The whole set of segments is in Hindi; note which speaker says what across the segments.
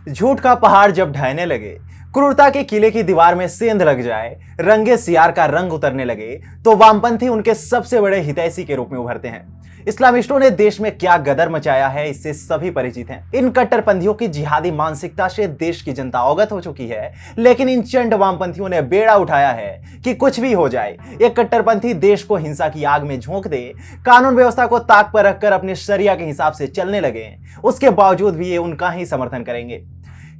Speaker 1: झूठ का पहाड़ जब ढहने लगे, क्रूरता के किले की दीवार में सेंध लग जाए, रंगे सियार का रंग उतरने लगे, तो वामपंथी उनके सबसे बड़े हितैषी के रूप में उभरते हैं। इस्लामिस्टों ने देश में क्या गदर मचाया है, इससे सभी परिचित हैं। इन कट्टरपंथियों की जिहादी मानसिकता से देश की जनता अवगत हो चुकी है, लेकिन इन चंड वामपंथियों ने बेड़ा उठाया है कि कुछ भी हो जाए, ये कट्टरपंथी देश को हिंसा की आग में झोंक दे, कानून व्यवस्था को ताक पर रखकर अपने शरिया के हिसाब से चलने लगे। उसके बावजूद भी ये उनका ही समर्थन करेंगे।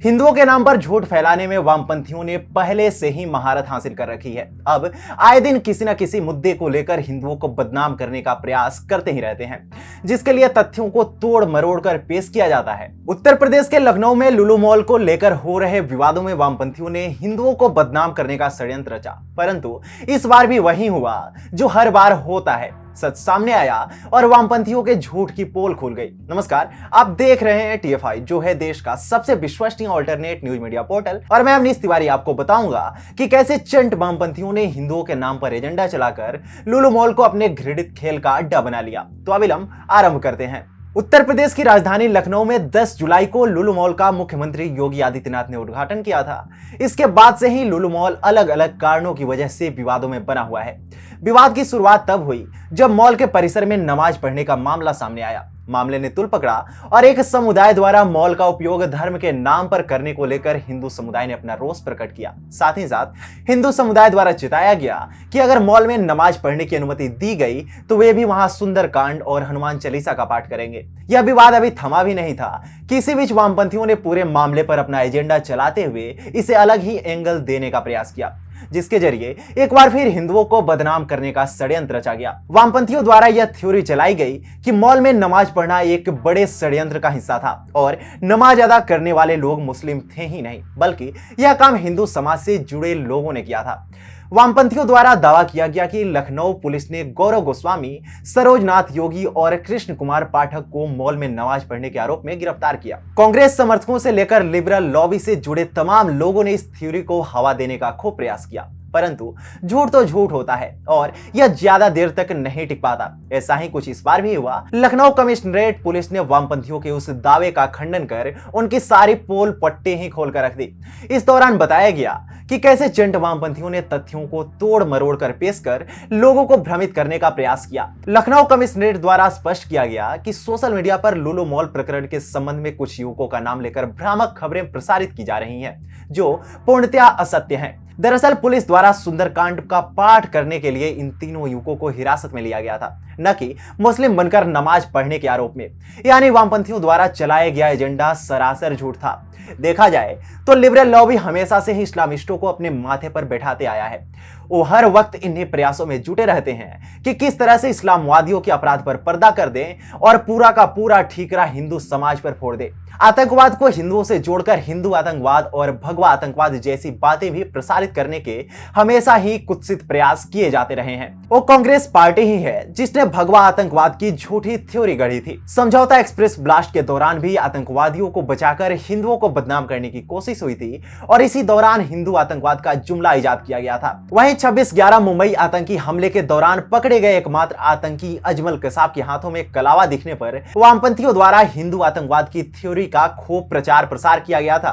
Speaker 1: हिंदुओं के नाम पर झूठ फैलाने में वामपंथियों ने पहले से ही महारत हासिल कर रखी है। अब आए दिन किसी न किसी मुद्दे को लेकर हिंदुओं को बदनाम करने का प्रयास करते ही रहते हैं, जिसके लिए तथ्यों को तोड़ मरोड़ कर पेश किया जाता है। उत्तर प्रदेश के लखनऊ में लुलु मॉल को लेकर हो रहे विवादों में वामपंथियों ने हिंदुओं को बदनाम करने का षड्यंत्र रचा, परंतु इस बार भी वही हुआ जो हर बार होता है। सच सामने आया और वामपंथियों के झूठ की पोल खुल गई। नमस्कार, आप देख रहे हैं TFI, जो है देश का सबसे विश्वसनीय अल्टरनेट न्यूज मीडिया पोर्टल, और मैं अवनीश तिवारी आपको बताऊंगा कि कैसे चंट वामपंथियों ने हिंदुओं के नाम पर एजेंडा चलाकर लुलु मॉल को अपने घृणित खेल का अड्डा बना लिया। तो अविलंब आरंभ करते हैं। उत्तर प्रदेश की राजधानी लखनऊ में 10 जुलाई को लुलु मॉल का मुख्यमंत्री योगी आदित्यनाथ ने उद्घाटन किया था। इसके बाद से ही लुलु मॉल अलग अलग कारणों की वजह से विवादों में बना हुआ है। विवाद की शुरुआत तब हुई जब मॉल के परिसर में नमाज पढ़ने का मामला सामने आया। मामले ने तुल पकड़ा और एक समुदाय द्वारा मॉल का उपयोग धर्म के नाम पर करने को लेकर हिंदू समुदाय ने अपना रोष प्रकट किया। साथ ही साथ हिंदू समुदाय द्वारा चिताया गया कि अगर मॉल में नमाज पढ़ने की अनुमति दी गई तो वे भी वहां सुंदरकांड और हनुमान चालीसा का पाठ करेंगे। यह विवाद अभी थमा भी नहीं था कि इसी बीच वामपंथियों ने पूरे मामले पर अपना एजेंडा चलाते हुए इसे अलग ही एंगल देने का प्रयास किया, जिसके जरिए एक बार फिर हिंदुओं को बदनाम करने का षड्यंत्र रचा गया। वामपंथियों द्वारा यह थ्योरी चलाई गई कि मॉल में नमाज पढ़ना एक बड़े षड्यंत्र का हिस्सा था और नमाज अदा करने वाले लोग मुस्लिम थे ही नहीं, बल्कि यह काम हिंदू समाज से जुड़े लोगों ने किया था। वामपंथियों द्वारा दावा किया गया कि लखनऊ पुलिस ने गौरव गोस्वामी, सरोजनाथ योगी और कृष्ण कुमार पाठक को मॉल में नमाज पढ़ने के आरोप में गिरफ्तार किया। कांग्रेस समर्थकों से लेकर लिबरल लॉबी से जुड़े तमाम लोगों ने इस थ्योरी को हवा देने का खूब प्रयास किया, परंतु झूठ तो झूठ होता है और यह ज्यादा देर तक नहीं टिक पाता। ऐसा ही कुछ इस बार भी हुआ। लखनऊ कमिश्नरेट पुलिस ने वामपंथियों के उस दावे का खंडन कर उनकी सारी पोल पट्टी ही खोल कर रख दी। इस दौरान बताया गया कि कैसे चंट वामपंथियों ने तथ्यों को तोड़ मरोड़ कर पेश कर लोगों को भ्रमित करने का प्रयास किया। लखनऊ कमिश्नरेट द्वारा स्पष्ट किया गया कि सोशल मीडिया पर लुलु मॉल प्रकरण के संबंध में कुछ युवकों का नाम लेकर भ्रामक खबरें प्रसारित की जा रही हैं, जो पूर्णतया असत्य हैं। दरअसल पुलिस द्वारा सुंदरकांड का पाठ करने के लिए इन तीनों युवकों को हिरासत में लिया गया था, न कि मुस्लिम बनकर नमाज पढ़ने के आरोप में। यानी वामपंथियों द्वारा चलाया गया एजेंडा सरासर झूठ था। देखा जाए तो लिबरल लॉबी हमेशा से ही इस्लामिस्टों को अपने माथे पर बैठाते आया है। वो हर वक्त इन्हीं प्रयासों में जुटे रहते हैं कि किस तरह से इस्लामवादियों के अपराध पर पर्दा कर दें और पूरा का पूरा ठीकरा हिंदू समाज पर फोड़ दे। आतंकवाद को हिंदुओं से जोड़कर हिंदू आतंकवाद और भगवा आतंकवाद जैसी बातें भी प्रसारित करने के हमेशा ही कुत्सित प्रयास किए जाते रहे हैं। वो कांग्रेस पार्टी ही है जिसने भगवा आतंकवाद की झूठी थ्योरी गढ़ी थी। समझौता एक्सप्रेस ब्लास्ट के दौरान भी आतंकवादियों को बचाकर हिंदुओं को बदनाम करने की कोशिश हुई थी और इसी दौरान हिंदू आतंकवाद का जुमला इजाद किया गया था। वहीं 26/11 मुंबई आतंकी हमले के दौरान पकड़े गए एकमात्र आतंकी अजमल कसाब के हाथों में कलावा दिखने पर वामपंथियों द्वारा हिंदू आतंकवाद की थ्योरी का खूब प्रचार प्रसार किया गया था,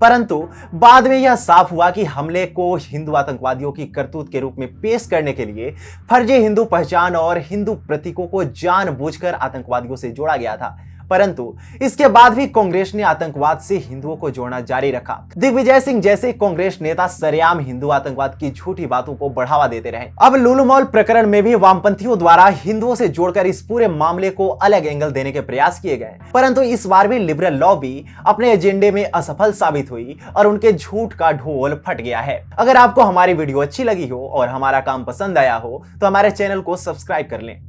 Speaker 1: परंतु बाद में यह साफ हुआ कि हमले को हिंदू आतंकवादियों की करतूत के रूप में पेश करने के लिए फर्जी हिंदू पहचान और हिंदू प्रतीकों को जानबूझकर आतंकवादियों से जोड़ा गया था। परंतु इसके बाद भी कांग्रेस ने आतंकवाद से हिंदुओं को जोड़ना जारी रखा। दिग्विजय सिंह जैसे कांग्रेस नेता सरेआम हिंदू आतंकवाद की झूठी बातों को बढ़ावा देते रहे। अब लुलु मॉल प्रकरण में भी वामपंथियों द्वारा हिंदुओं से जोड़कर इस पूरे मामले को अलग एंगल देने के प्रयास किए गए, परंतु इस बार भी लिबरल लॉबी अपने एजेंडे में असफल साबित हुई और उनके झूठ का ढोल फट गया है। अगर आपको हमारी वीडियो अच्छी लगी हो और हमारा काम पसंद आया हो तो हमारे चैनल को सब्सक्राइब कर लें।